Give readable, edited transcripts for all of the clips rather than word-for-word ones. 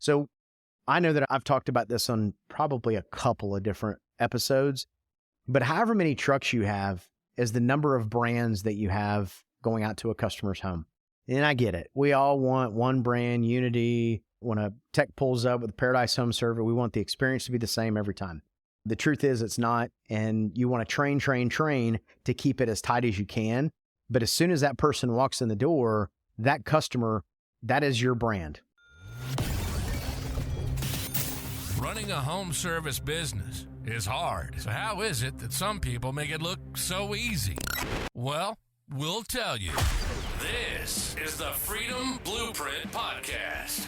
So I know that I've talked about this on probably a couple of different episodes, but however many trucks you have is the number of brands that you have going out to a customer's home. And I get it. We all want one brand, unity. When a tech pulls up with Paradise Home Server, we want the experience to be the same every time. The truth is it's not, and you want to train to keep it as tight as you can. But as soon as that person walks in the door, that customer, that is your brand. Running a home service business is hard. So how is it that some people make it look so easy? Well, we'll tell you. This is the Freedom Blueprint Podcast.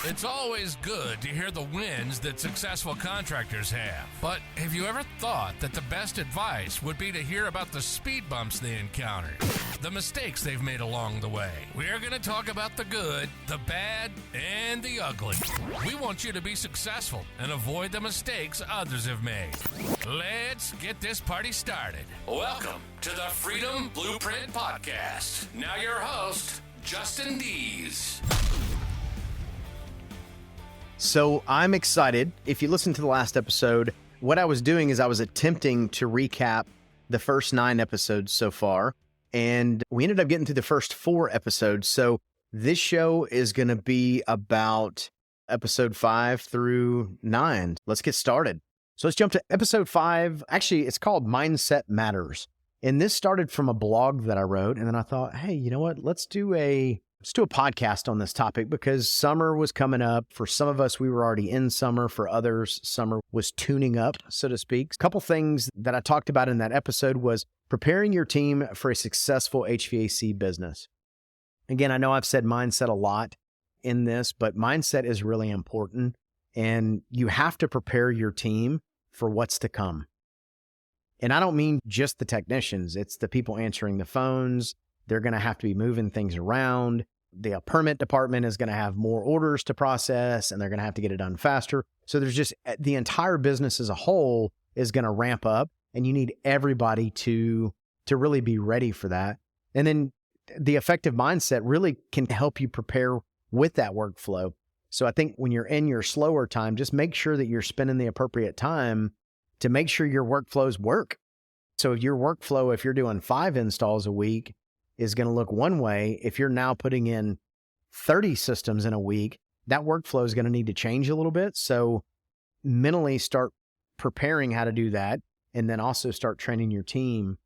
It's always good to hear the wins that successful contractors have. But have you ever thought that the best advice would be to hear about the speed bumps they encountered, the mistakes they've made along the way? We're going to talk about the good, the bad, and the ugly. We want you to be successful and avoid the mistakes others have made. Let's get this party started. Welcome to the Freedom Blueprint Podcast. Now your host, Justin Deese. So I'm excited. If you listen to the last episode, what I was doing is I was attempting to recap the first 9 episodes so far, and we ended up getting to the first 4 episodes. So this show is going to be about episode 5 through 9. Let's get started. So let's jump to episode 5. Actually, it's called Mindset Matters. And this started from a blog that I wrote. And then I thought, hey, you know what? Let's do a podcast on this topic because summer was coming up. For some of us, we were already in summer. For others, summer was tuning up, so to speak. A couple things that I talked about in that episode was preparing your team for a successful HVAC business. Again, I know I've said mindset a lot in this, but mindset is really important. And you have to prepare your team for what's to come. And I don't mean just the technicians. It's the people answering the phones. They're going to have to be moving things around. The permit department is going to have more orders to process, and they're going to have to get it done faster. So there's just the entire business as a whole is going to ramp up, and you need everybody to really be ready for that. And then the effective mindset really can help you prepare with that workflow. So I think when you're in your slower time, just make sure that you're spending the appropriate time to make sure your workflows work. So if your workflow, if you're doing 5 installs a week, is going to look one way. If you're now putting in 30 systems in a week, that workflow is going to need to change a little bit. So mentally start preparing how to do that, and then also start training your team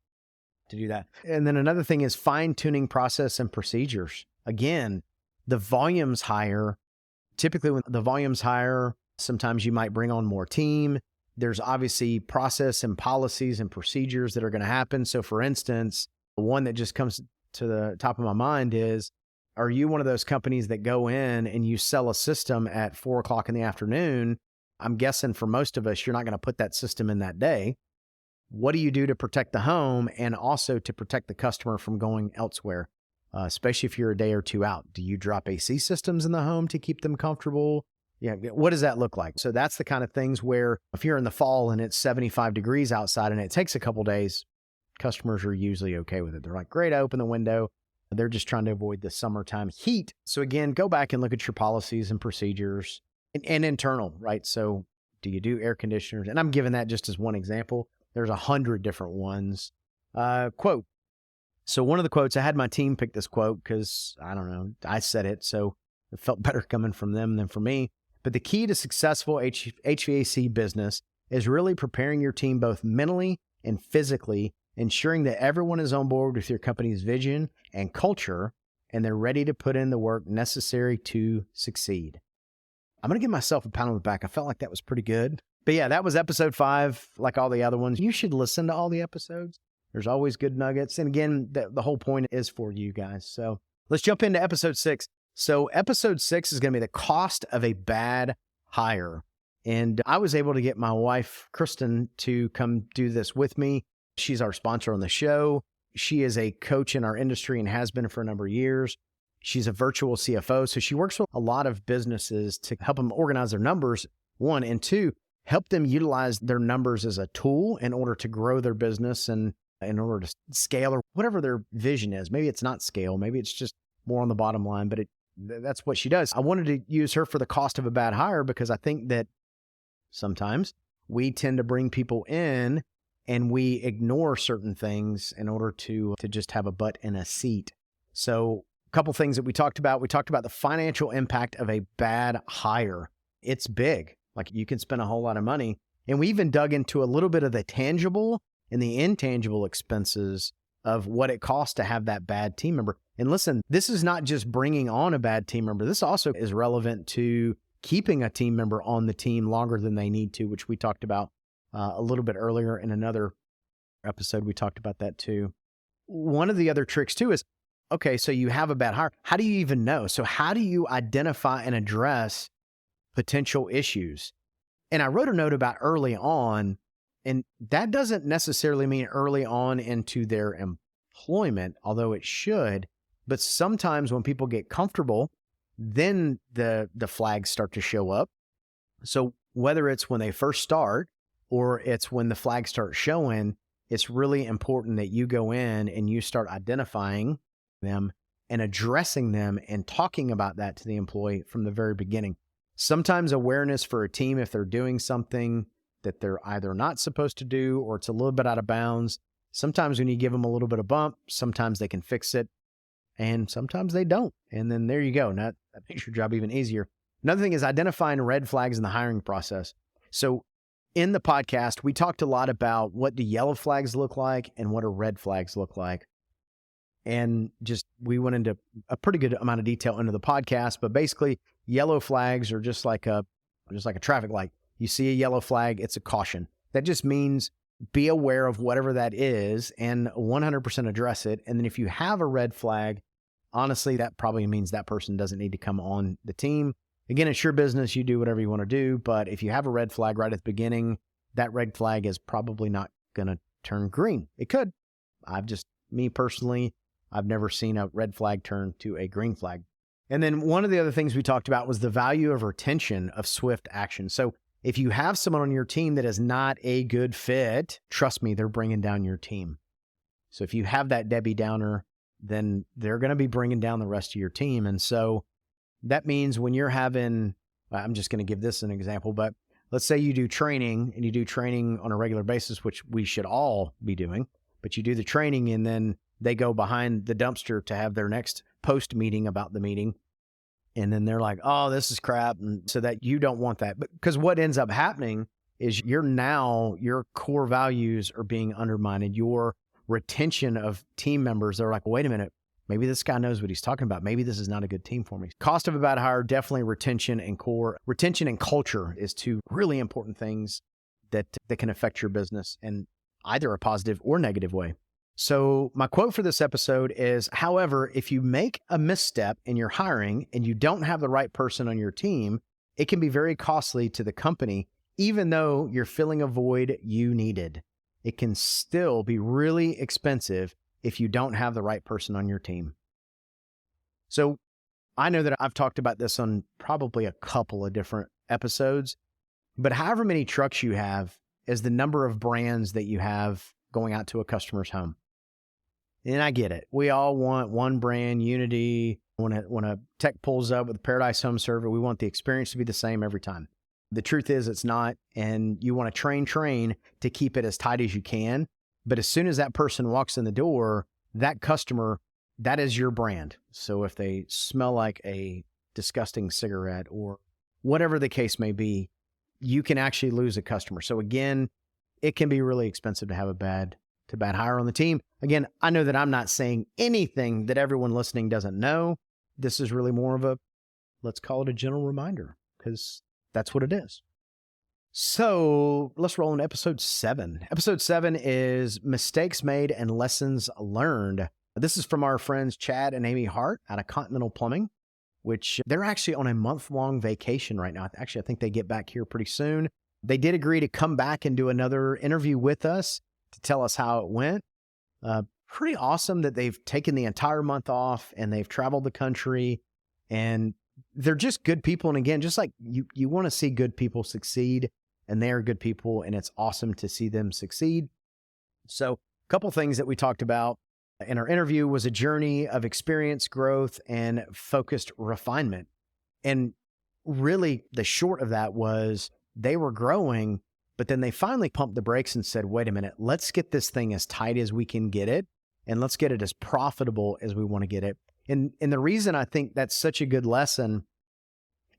to do that. And then another thing is fine-tuning process and procedures. Again, the volume's higher. Typically when the volume's higher, sometimes you might bring on more team. There's obviously process and policies and procedures that are going to happen. So for instance, one that just comes to the top of my mind is, are you one of those companies that go in and you sell a system at 4:00 in the afternoon? I'm guessing for most of us, you're not going to put that system in that day. What do you do to protect the home and also to protect the customer from going elsewhere? Especially if you're a day or two out. Do you drop AC systems in the home to keep them comfortable? Yeah. What does that look like? So that's the kind of things where if you're in the fall and it's 75 degrees outside and it takes a couple days, customers are usually okay with it. They're like, great, I open the window. They're just trying to avoid the summertime heat. So again, go back and look at your policies and procedures and internal, right? So do you do air conditioners? And I'm giving that just as one example. There's 100 different ones. Quote. So one of the quotes, I had my team pick this quote because, I don't know, I said it, so it felt better coming from them than from me. But the key to successful HVAC business is really preparing your team both mentally and physically, ensuring that everyone is on board with your company's vision and culture, and they're ready to put in the work necessary to succeed. I'm going to give myself a pound on the back. I felt like that was pretty good. But yeah, that was episode 5, like all the other ones. You should listen to all the episodes. There's always good nuggets. And again, the whole point is for you guys. So let's jump into episode 6. So episode 6 is going to be the cost of a bad hire. And I was able to get my wife, Kristen, to come do this with me. She's our sponsor on the show. She is a coach in our industry and has been for a number of years. She's a virtual CFO. So she works with a lot of businesses to help them organize their numbers, 1, and 2, help them utilize their numbers as a tool in order to grow their business and in order to scale or whatever their vision is. Maybe it's not scale. Maybe it's just more on the bottom line, but That's what she does. I wanted to use her for the cost of a bad hire because I think that sometimes we tend to bring people in and we ignore certain things in order to just have a butt in a seat. So a couple things that we talked about. We talked about the financial impact of a bad hire. It's big. Like you can spend a whole lot of money. And we even dug into a little bit of the tangible and the intangible expenses of what it costs to have that bad team member. And listen, this is not just bringing on a bad team member. This also is relevant to keeping a team member on the team longer than they need to, which we talked about a little bit earlier in another episode. We talked about that too. One of the other tricks too is, okay, so you have a bad hire. How do you even know? So how do you identify and address potential issues? And I wrote a note about early on, and that doesn't necessarily mean early on into their employment, although it should. But sometimes when people get comfortable, then the flags start to show up. So whether it's when they first start or it's when the flags start showing, it's really important that you go in and you start identifying them and addressing them and talking about that to the employee from the very beginning. Sometimes awareness for a team, if they're doing something that they're either not supposed to do or it's a little bit out of bounds, sometimes when you give them a little bit of bump, sometimes they can fix it and sometimes they don't. And then there you go. Now, that makes your job even easier. Another thing is identifying red flags in the hiring process. So in the podcast, we talked a lot about what do yellow flags look like and what do red flags look like. And just we went into a pretty good amount of detail into the podcast, but basically yellow flags are just like a traffic light. You see a yellow flag, it's a caution. That just means be aware of whatever that is and 100% address it. And then if you have a red flag, honestly, that probably means that person doesn't need to come on the team. Again, it's your business. You do whatever you want to do. But if you have a red flag right at the beginning, that red flag is probably not going to turn green. It could. Me personally, I've never seen a red flag turn to a green flag. And then one of the other things we talked about was the value of retention of swift action. So if you have someone on your team that is not a good fit, trust me, they're bringing down your team. So if you have that Debbie Downer, then they're going to be bringing down the rest of your team. And so that means when you're having, I'm just going to give this an example, but let's say you do training and you do training on a regular basis, which we should all be doing, but you do the training and then they go behind the dumpster to have their next post meeting about the meeting. And then they're like, oh, this is crap. And so that you don't want that. But because what ends up happening is your core values are being undermined. Your retention of team members, they're like, wait a minute, maybe this guy knows what he's talking about. Maybe this is not a good team for me. Cost of a bad hire, definitely retention and culture is two really important things that can affect your business in either a positive or negative way. So my quote for this episode is, however, if you make a misstep in your hiring and you don't have the right person on your team, it can be very costly to the company, even though you're filling a void you needed. It can still be really expensive if you don't have the right person on your team. So I know that I've talked about this on probably a couple of different episodes, but however many trucks you have is the number of brands that you have going out to a customer's home. And I get it. We all want one brand, unity. When a tech pulls up with a Paradise Home Server, we want the experience to be the same every time. The truth is it's not, and you want to train to keep it as tight as you can. But as soon as that person walks in the door, that customer, that is your brand. So if they smell like a disgusting cigarette or whatever the case may be, you can actually lose a customer. So again, it can be really expensive to have a bad hire on the team. Again, I know that I'm not saying anything that everyone listening doesn't know. This is really more of a, let's call it a general reminder, because that's what it is. So let's roll into episode 7. Episode 7 is mistakes made and lessons learned. This is from our friends Chad and Amy Hart out of Continental Plumbing, which they're actually on a month-long vacation right now. Actually, I think they get back here pretty soon. They did agree to come back and do another interview with us to tell us how it went. Pretty awesome that they've taken the entire month off and they've traveled the country, and they're just good people. And again, just like you want to see good people succeed, and they are good people, and it's awesome to see them succeed. So a couple things that we talked about in our interview was a journey of experience, growth, and focused refinement. And really, the short of that was they were growing, but then they finally pumped the brakes and said, wait a minute, let's get this thing as tight as we can get it, and let's get it as profitable as we want to get it. And the reason I think that's such a good lesson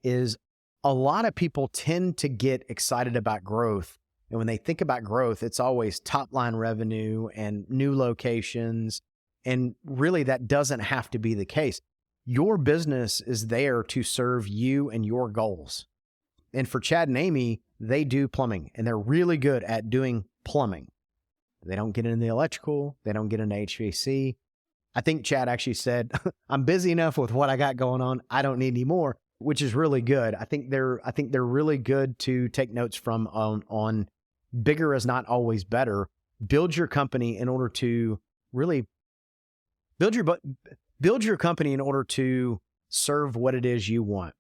is a lot of people tend to get excited about growth. And when they think about growth, it's always top line revenue and new locations. And really, that doesn't have to be the case. Your business is there to serve you and your goals. And for Chad and Amy, they do plumbing, and they're really good at doing plumbing. They don't get into the electrical. They don't get into HVAC. I think Chad actually said, I'm busy enough with what I got going on. I don't need any more, which is really good. I think they're really good to take notes from on bigger is not always better. Build your company in order to really build your company in order to serve what it is you want.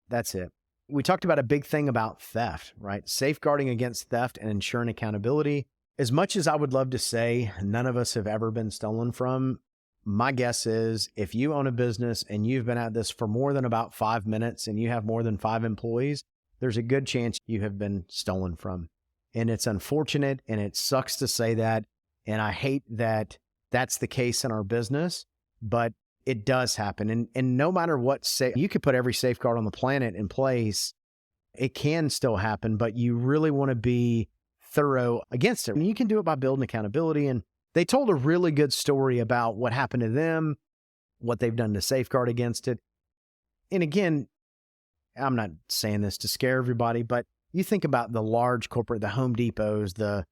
That's it. We talked about a big thing about theft, right? Safeguarding against theft and ensuring accountability. As much as I would love to say none of us have ever been stolen from, my guess is if you own a business and you've been at this for more than about 5 minutes and you have more than 5 employees, there's a good chance you have been stolen from. And it's unfortunate, and it sucks to say that. And I hate that that's the case in our business, but it does happen. And no matter what, you could put every safeguard on the planet in place, it can still happen, but you really want to be thorough against it. And you can do it by building accountability. And they told a really good story about what happened to them, what they've done to safeguard against it. And again, I'm not saying this to scare everybody, but you think about the large corporate, the Home Depots, the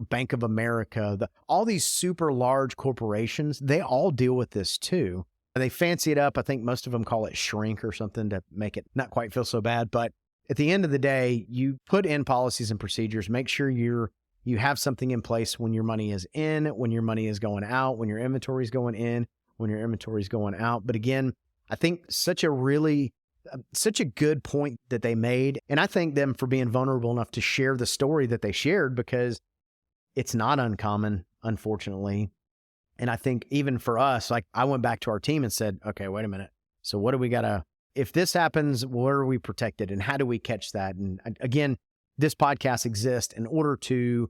Bank of America, all these super large corporations, they all deal with this too. They fancy it up. I think most of them call it shrink or something to make it not quite feel so bad. But at the end of the day, you put in policies and procedures, make sure you have something in place when your money is in, when your money is going out, when your inventory is going in, when your inventory is going out. But again, I think such a good point that they made. And I thank them for being vulnerable enough to share the story that they shared, because it's not uncommon, unfortunately. And I think even for us, like I went back to our team and said, okay, wait a minute. So what do we if this happens, where are we protected and how do we catch that? And again, this podcast exists in order to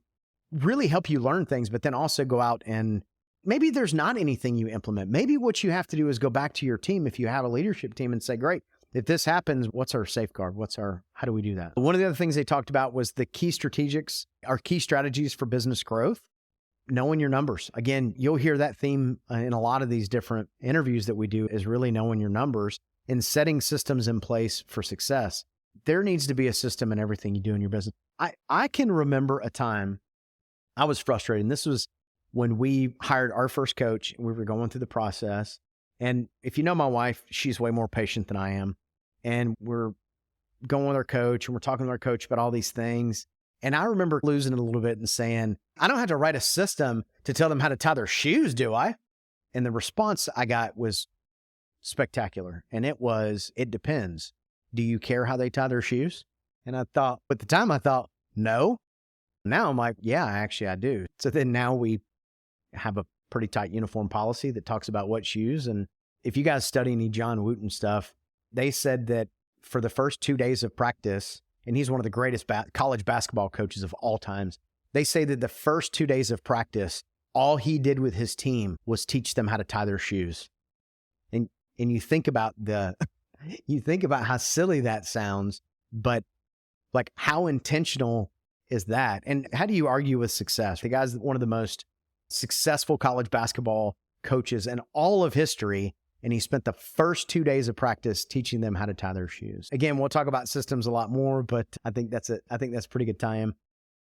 really help you learn things, but then also go out and maybe there's not anything you implement. Maybe what you have to do is go back to your team if you have a leadership team and say, great, if this happens, what's our safeguard? How do we do that? One of the other things they talked about was the key strategies for business growth. Knowing your numbers. Again, you'll hear that theme in a lot of these different interviews that we do, is really knowing your numbers and setting systems in place for success. There needs to be a system in everything you do in your business. I can remember a time I was frustrated. And this was when we hired our first coach and we were going through the process. And if you know my wife, she's way more patient than I am. And we're going with our coach and we're talking with our coach about all these things. And I remember losing it a little bit and saying, I don't have to write a system to tell them how to tie their shoes, do I? And the response I got was spectacular. And it depends. Do you care how they tie their shoes? And at the time I thought, no. Now I'm like, yeah, actually I do. So then now we have a pretty tight uniform policy that talks about what shoes. And if you guys study any John Wooten stuff, they said that for the first 2 days of practice, and he's one of the greatest college basketball coaches of all times, they say that the first 2 days of practice, all he did with his team was teach them how to tie their shoes. And you think about how silly that sounds, but like how intentional is that? And how do you argue with success? The guy's one of the most successful college basketball coaches in all of history. And he spent the first 2 days of practice teaching them how to tie their shoes. Again, we'll talk about systems a lot more, but I think that's pretty good time.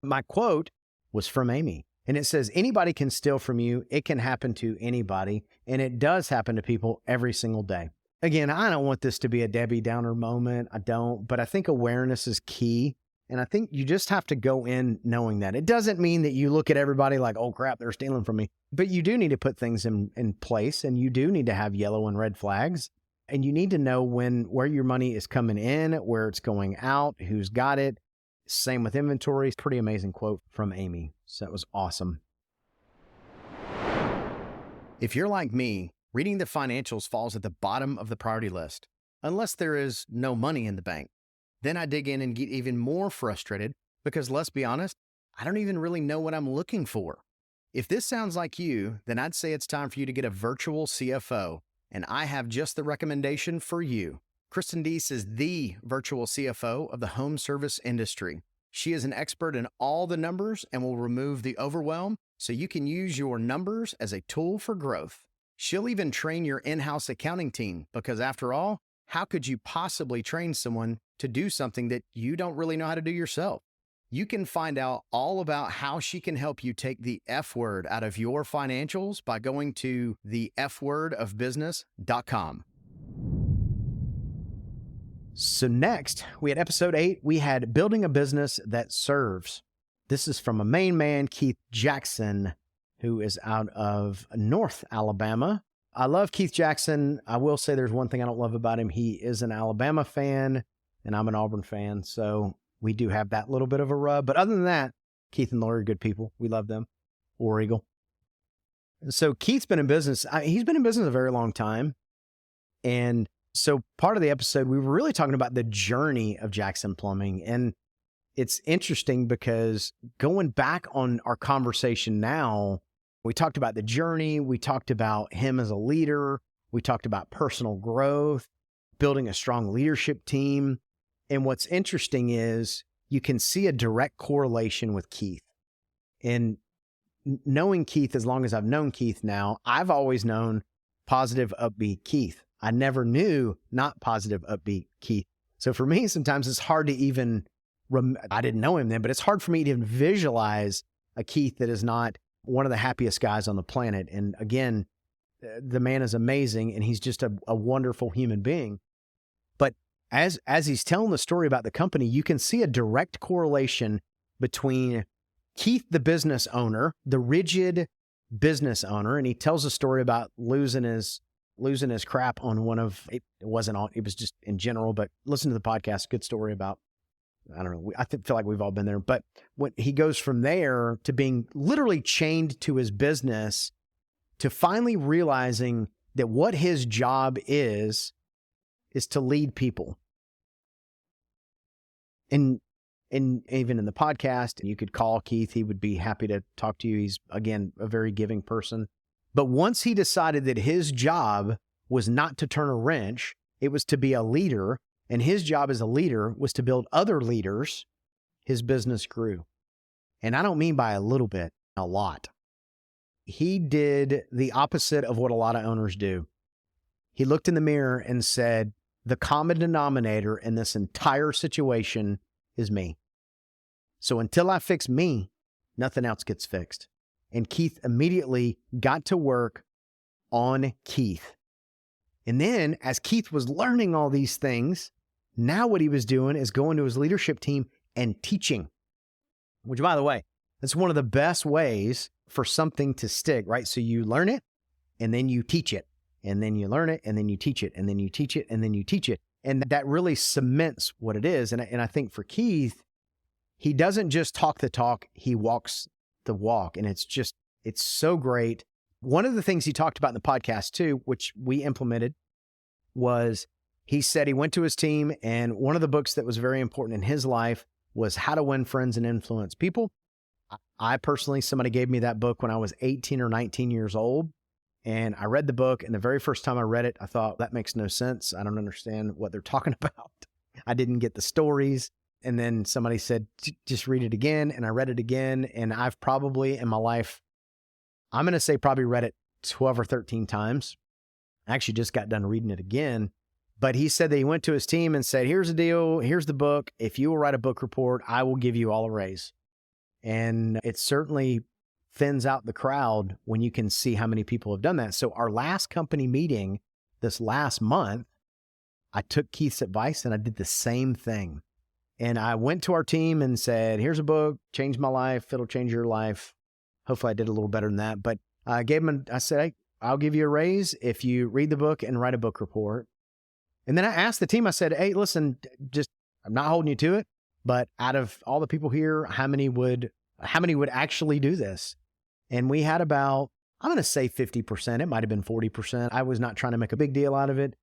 My quote was from Amy, and it says, anybody can steal from you. It can happen to anybody. And it does happen to people every single day. Again, I don't want this to be a Debbie Downer moment. I don't, but I think awareness is key. And I think you just have to go in knowing that. It doesn't mean that you look at everybody like, oh crap, they're stealing from me. But you do need to put things in place, and you do need to have yellow and red flags. And you need to know where your money is coming in, where it's going out, who's got it. Same with inventory. Pretty amazing quote from Amy. So that was awesome. If you're like me, reading the financials falls at the bottom of the priority list, unless there is no money in the bank. Then I dig in and get even more frustrated because, let's be honest, I don't even really know what I'm looking for. If this sounds like you, then I'd say it's time for you to get a virtual CFO, and I have just the recommendation for you. Kristen Deese is the virtual CFO of the home service industry. She is an expert in all the numbers and will remove the overwhelm so you can use your numbers as a tool for growth. She'll even train your in-house accounting team because, after all, how could you possibly train someone to do something that you don't really know how to do yourself? You can find out all about how she can help you take the F word out of your financials by going to thefwordofbusiness.com. So next, we had episode 8. We had building a business that serves. This is from a Maine man, Keith Jackson, who is out of North Alabama. I love Keith Jackson. I will say there's one thing I don't love about him. He is an Alabama fan, and I'm an Auburn fan, so we do have that little bit of a rub. But other than that, Keith and Lori are good people. We love them. War Eagle. So Keith's been in business. He's been in business a very long time. And so part of the episode, we were really talking about the journey of Jackson Plumbing. And it's interesting because going back on our conversation now, we talked about the journey. We talked about him as a leader. We talked about personal growth, building a strong leadership team. And what's interesting is you can see a direct correlation with Keith. And knowing Keith, as long as I've known Keith now, I've always known positive, upbeat Keith. I never knew not positive, upbeat Keith. So for me, sometimes it's hard to even, I didn't know him then, but it's hard for me to even visualize a Keith that is not one of the happiest guys on the planet. And again, the man is amazing and he's just a wonderful human being. But as he's telling the story about the company, you can see a direct correlation between Keith, the business owner, the rigid business owner, and he tells a story about losing his crap on one of, it wasn't on, it was just in general, but listen to the podcast, good story about, I don't know, feel like we've all been there, but when he goes from there to being literally chained to his business to finally realizing that what his job is to lead people. And even in the podcast, you could call Keith. He would be happy to talk to you. He's, again, a very giving person. But once he decided that his job was not to turn a wrench, it was to be a leader, and his job as a leader was to build other leaders, his business grew. And I don't mean by a little bit, a lot. He did the opposite of what a lot of owners do. He looked in the mirror and said, the common denominator in this entire situation is me. So until I fix me, nothing else gets fixed. And Keith immediately got to work on Keith. And then as Keith was learning all these things, now what he was doing is going to his leadership team and teaching, which, by the way, that's one of the best ways for something to stick, right? So you learn it and then you teach it, and then you learn it and then you teach it, and then you teach it and then you teach it. And that really cements what it is. And I think for Keith, he doesn't just talk the talk, he walks the walk. And it's so great. One of the things he talked about in the podcast too, which we implemented, was he said he went to his team, and one of the books that was very important in his life was How to Win Friends and Influence People. I personally, somebody gave me that book when I was 18 or 19 years old. And I read the book, and the very first time I read it, I thought, that makes no sense. I don't understand what they're talking about. I didn't get the stories. And then somebody said, just read it again. And I read it again. And I've probably in my life, I'm going to say probably read it 12 or 13 times. I actually just got done reading it again. But he said that he went to his team and said, here's the deal. Here's the book. If you will write a book report, I will give you all a raise. And it certainly thins out the crowd when you can see how many people have done that. So our last company meeting this last month, I took Keith's advice and I did the same thing. And I went to our team and said, here's a book, changed my life. It'll change your life. Hopefully I did a little better than that. But I said, hey, I'll give you a raise if you read the book and write a book report. And then I asked the team, I said, hey, listen, I'm not holding you to it, but out of all the people here, how many would actually do this? And we had about I'm going to say 50%. It might have been 40%. I was not trying to make a big deal out of it,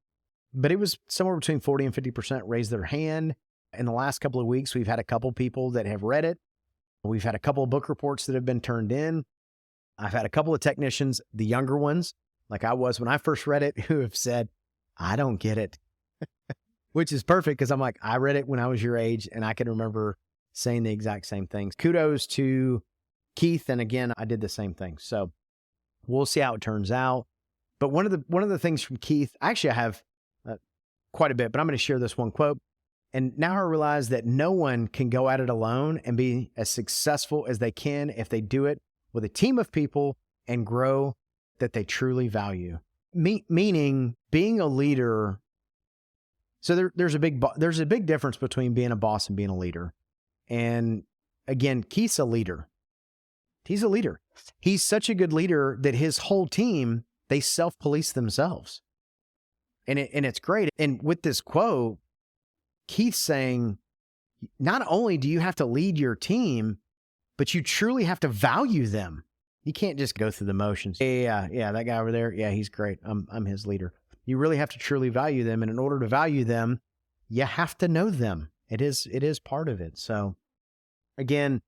but it was somewhere between 40 and 50% raised their hand. In the last couple of weeks, we've had a couple people that have read it. We've had a couple of book reports that have been turned in. I've had a couple of technicians, the younger ones, like I was when I first read it, who have said, I don't get it, which is perfect because I'm like, I read it when I was your age and I can remember saying the exact same things. Kudos to Keith. And again, I did the same thing. So we'll see how it turns out. But one of the things from Keith, actually I have quite a bit, but I'm going to share this one quote. And now I realize that no one can go at it alone and be as successful as they can if they do it with a team of people and grow that they truly value. Meaning being a leader. So there's a big difference between being a boss and being a leader. And again, Keith's a leader. He's a leader. He's such a good leader that his whole team, they self-police themselves. And it's great. And with this quote, Keith's saying, not only do you have to lead your team, but you truly have to value them. You can't just go through the motions. Yeah, that guy over there, yeah, he's great. I'm his leader. You really have to truly value them. And in order to value them, you have to know them. It is part of it. So again,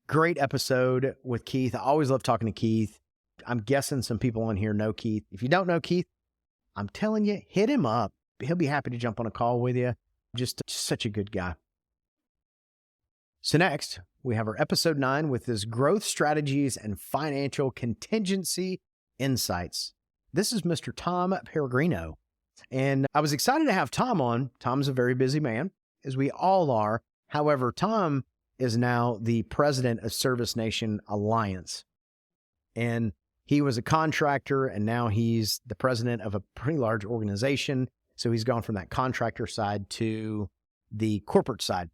great episode with Keith. I always love talking to Keith. I'm guessing some people on here know Keith. If you don't know Keith, I'm telling you, hit him up. He'll be happy to jump on a call with you. Just such a good guy. So next, we have our episode 9 with his growth strategies and financial contingency insights. This is Mr. Tom Peregrino. And I was excited to have Tom on. Tom's a very busy man, as we all are. However, Tom is now the president of Service Nation Alliance. And he was a contractor, and now he's the president of a pretty large organization. So he's gone from that contractor side to the corporate side.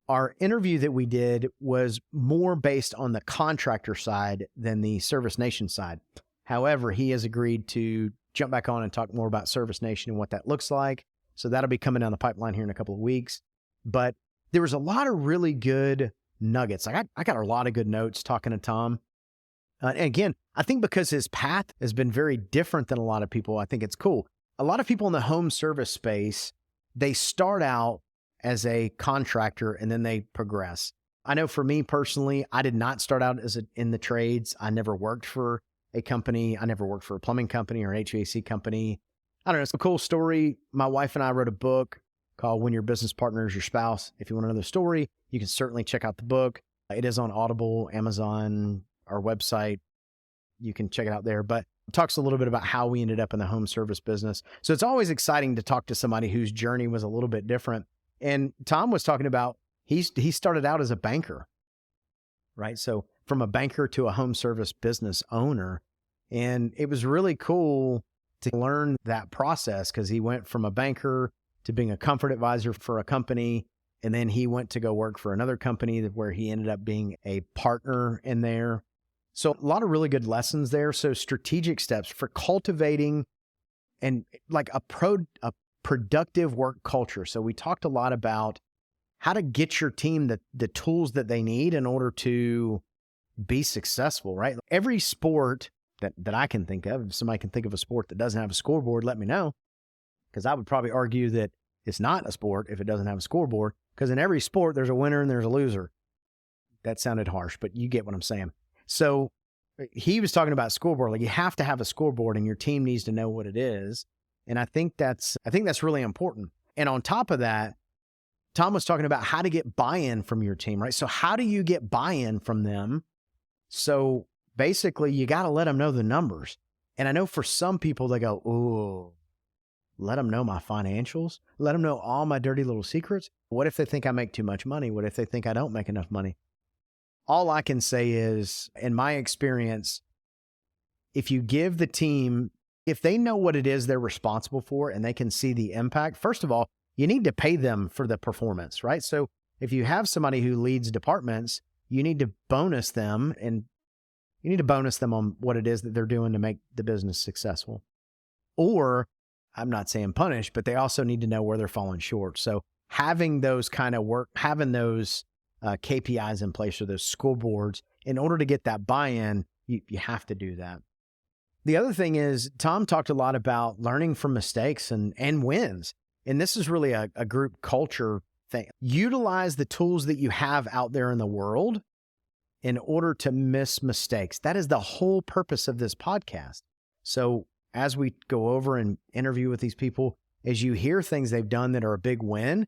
Our interview that we did was more based on the contractor side than the Service Nation side. However, he has agreed to jump back on and talk more about Service Nation and what that looks like. So that'll be coming down the pipeline here in a couple of weeks. But there was a lot of really good nuggets. I got a lot of good notes talking to Tom. And again, I think because his path has been very different than a lot of people, I think it's cool. A lot of people in the home service space, they start out as a contractor and then they progress. I know for me personally, I did not start out in the trades. I never worked for a company. I never worked for a plumbing company or an HVAC company. I don't know. It's a cool story. My wife and I wrote a book called When Your Business Partner is Your Spouse. If you want to know the story, you can certainly check out the book. It is on Audible, Amazon, our website. You can check it out there. But it talks a little bit about how we ended up in the home service business. So it's always exciting to talk to somebody whose journey was a little bit different. And Tom was talking about, he started out as a banker, right? So from a banker to a home service business owner. And it was really cool to learn that process because he went from a banker to being a comfort advisor for a company. And then he went to go work for another company where he ended up being a partner in there. So a lot of really good lessons there. So strategic steps for cultivating and like a productive work culture. So we talked a lot about how to get your team the tools that they need in order to be successful, right? Every sport that I can think of, if somebody can think of a sport that doesn't have a scoreboard, let me know. Because I would probably argue that it's not a sport if it doesn't have a scoreboard. Because in every sport, there's a winner and there's a loser. That sounded harsh, but you get what I'm saying. So he was talking about scoreboard. Like you have to have a scoreboard and your team needs to know what it is. And I think that's really important. And on top of that, Tom was talking about how to get buy-in from your team, right? So how do you get buy-in from them? So basically you got to let them know the numbers. And I know for some people they go, "Ooh, let them know my financials. Let them know all my dirty little secrets. What if they think I make too much money? What if they think I don't make enough money?" All I can say is, in my experience, if you give the team, if they know what it is they're responsible for and they can see the impact, first of all, you need to pay them for the performance, right? So if you have somebody who leads departments, you need to bonus them and you need to bonus them on what it is that they're doing to make the business successful. Or I'm not saying punish, but they also need to know where they're falling short. So having those kind of having those KPIs in place or those scoreboards, in order to get that buy-in, you have to do that. The other thing is Tom talked a lot about learning from mistakes and wins. And this is really a group culture thing. Utilize the tools that you have out there in the world in order to miss mistakes. That is the whole purpose of this podcast. So as we go over and interview with these people, as you hear things they've done that are a big win,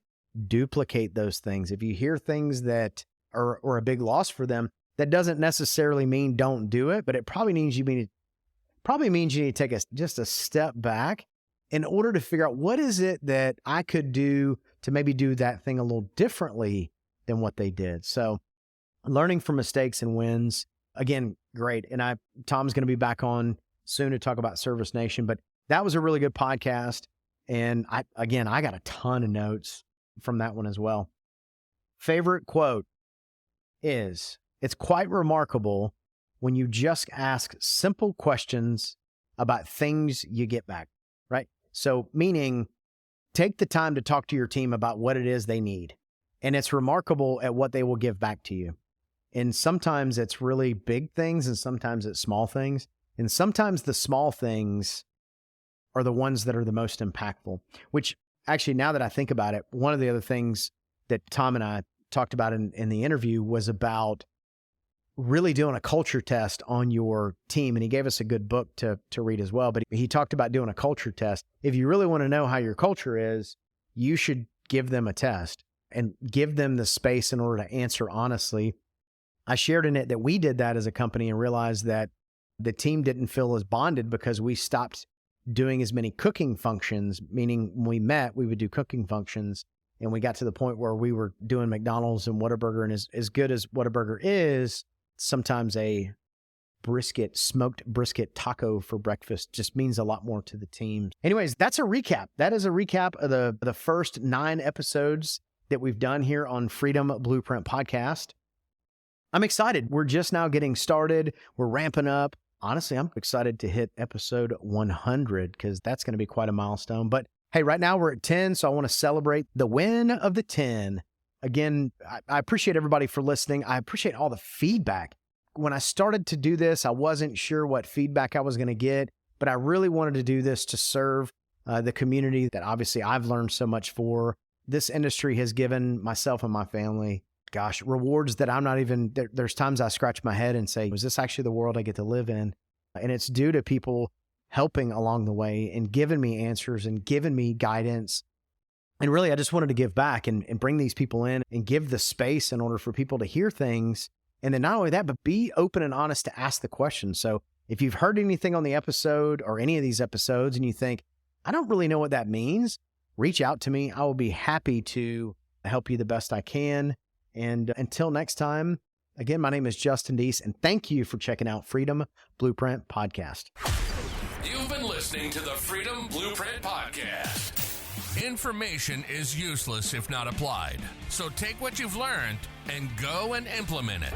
duplicate those things. If you hear things that are a big loss for them, that doesn't necessarily mean don't do it, but it probably means you need to take just a step back in order to figure out what is it that I could do to maybe do that thing a little differently than what they did. So learning from mistakes and wins, again, great. And Tom's going to be back on soon to talk about Service Nation, but that was a really good podcast. And I got a ton of notes from that one as well. Favorite quote is, "It's quite remarkable when you just ask simple questions about things you get back," right? So meaning take the time to talk to your team about what it is they need. And it's remarkable at what they will give back to you. And sometimes it's really big things and sometimes it's small things. And sometimes the small things are the ones that are the most impactful, which actually, now that I think about it, one of the other things that Tom and I talked about in the interview was about really doing a culture test on your team. And he gave us a good book to read as well. But he talked about doing a culture test. If you really want to know how your culture is, you should give them a test and give them the space in order to answer honestly. I shared in it that we did that as a company and realized that the team didn't feel as bonded because we stopped doing as many cooking functions, meaning when we met, we would do cooking functions. And we got to the point where we were doing McDonald's and Whataburger. And as good as Whataburger is, sometimes a smoked brisket taco for breakfast just means a lot more to the team. Anyways, that's a recap. That is a recap of the first 9 episodes that we've done here on Freedom Blueprint Podcast. I'm excited. We're just now getting started. We're ramping up. Honestly, I'm excited to hit episode 100 because that's going to be quite a milestone. But hey, right now we're at 10, so I want to celebrate the win of the 10. Again, I appreciate everybody for listening. I appreciate all the feedback. When I started to do this, I wasn't sure what feedback I was going to get, but I really wanted to do this to serve the community that obviously I've learned so much for. This industry has given myself and my family, rewards that I'm not even, there's times I scratch my head and say, is this actually the world I get to live in? And it's due to people helping along the way and giving me answers and giving me guidance. And really, I just wanted to give back and bring these people in and give the space in order for people to hear things. And then not only that, but be open and honest to ask the questions. So if you've heard anything on the episode or any of these episodes and you think, I don't really know what that means, reach out to me. I will be happy to help you the best I can. And until next time, again, my name is Justin Deese, and thank you for checking out Freedom Blueprint Podcast. You've been listening to the Freedom Blueprint Podcast. Information is useless if not applied. So take what you've learned and go and implement it.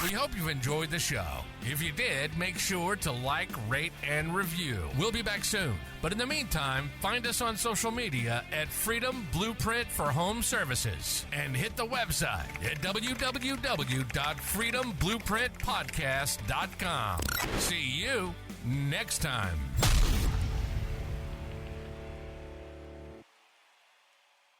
We hope you've enjoyed the show. If you did, make sure to like, rate, and review. We'll be back soon. But in the meantime, find us on social media at Freedom Blueprint for Home Services and hit the website at www.freedomblueprintpodcast.com. See you next time.